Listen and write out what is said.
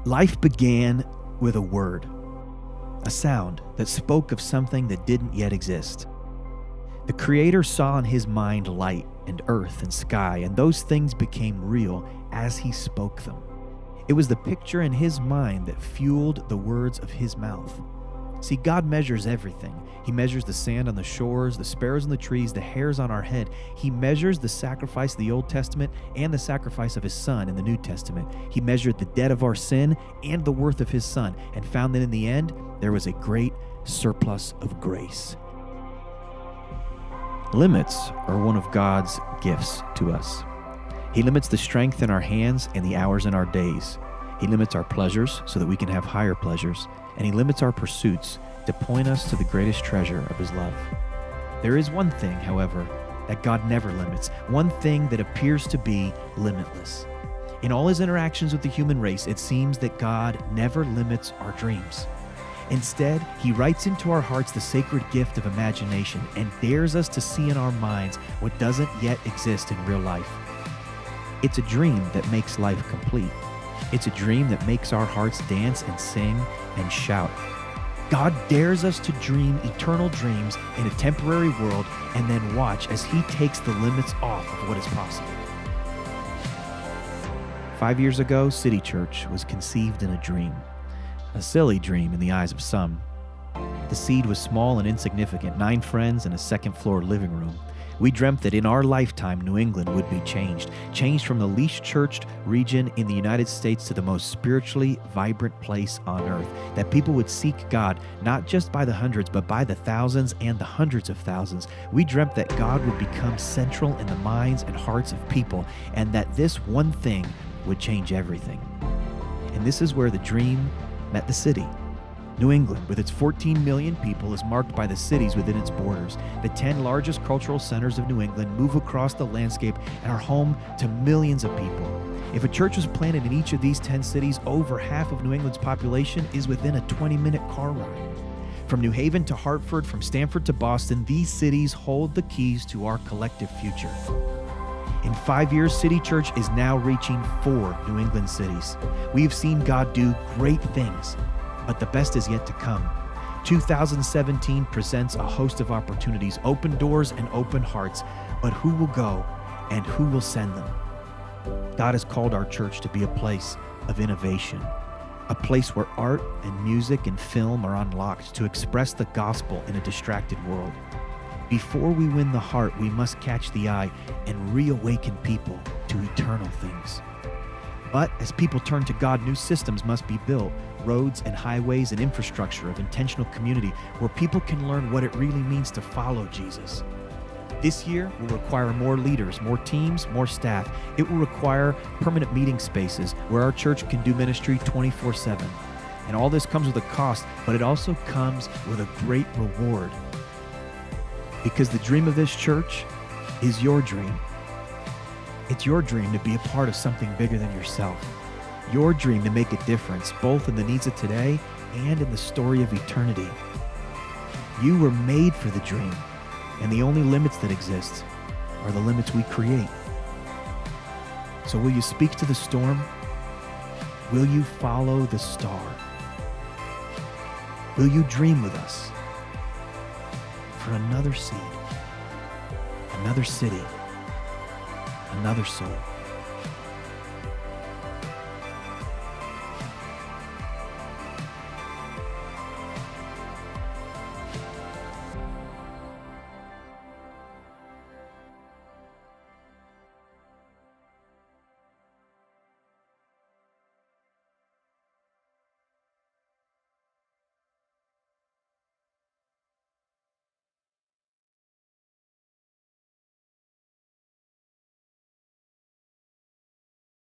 Life began with a word, a sound that spoke of something that didn't yet exist. The Creator saw in his mind light and earth and sky, and those things became real as he spoke them. It was the picture in his mind that fueled the words of his mouth. See, God measures everything. He measures the sand on the shores, the sparrows in the trees, the hairs on our head. He measures the sacrifice of the Old Testament and the sacrifice of his Son in the New Testament. He measured the debt of our sin and the worth of his Son, and found that in the end, there was a great surplus of grace. Limits are one of God's gifts to us. He limits the strength in our hands and the hours in our days. He limits our pleasures so that we can have higher pleasures, and he limits our pursuits to point us to the greatest treasure of his love. There is one thing, however, that God never limits, one thing that appears to be limitless. In all his interactions with the human race, it seems that God never limits our dreams. Instead, he writes into our hearts the sacred gift of imagination and dares us to see in our minds what doesn't yet exist in real life. It's a dream that makes life complete. It's a dream that makes our hearts dance and sing and shout. God dares us to dream eternal dreams in a temporary world and then watch as he takes the limits off of what is possible. 5 years ago, City Church was conceived in a dream. A silly dream in the eyes of some. The seed was small and insignificant, 9 friends and a second-floor living room. We dreamt that in our lifetime, New England would be changed from the least churched region in the United States to the most spiritually vibrant place on earth, that people would seek God, not just by the hundreds, but by the thousands and the hundreds of thousands. We dreamt that God would become central in the minds and hearts of people, and that this one thing would change everything. And this is where the dream met the city. New England, with its 14 million people, is marked by the cities within its borders. The 10 largest cultural centers of New England move across the landscape and are home to millions of people. If a church was planted in each of these 10 cities, over half of New England's population is within a 20-minute car ride. From New Haven to Hartford, from Stamford to Boston, these cities hold the keys to our collective future. In 5 years, City Church is now reaching 4 New England cities. We have seen God do great things, but the best is yet to come. 2017 presents a host of opportunities, open doors and open hearts, but who will go and who will send them? God has called our church to be a place of innovation, a place where art and music and film are unlocked to express the gospel in a distracted world. Before we win the heart, we must catch the eye and reawaken people to eternal things. But as people turn to God, new systems must be built, roads and highways and infrastructure of intentional community where people can learn what it really means to follow Jesus. This year will require more leaders, more teams, more staff. It will require permanent meeting spaces where our church can do ministry 24/7. And all this comes with a cost, but it also comes with a great reward. Because the dream of this church is your dream. It's your dream to be a part of something bigger than yourself. Your dream to make a difference, both in the needs of today and in the story of eternity. You were made for the dream, and the only limits that exist are the limits we create. So will you speak to the storm? Will you follow the star? Will you dream with us for another seed, another city, another soul?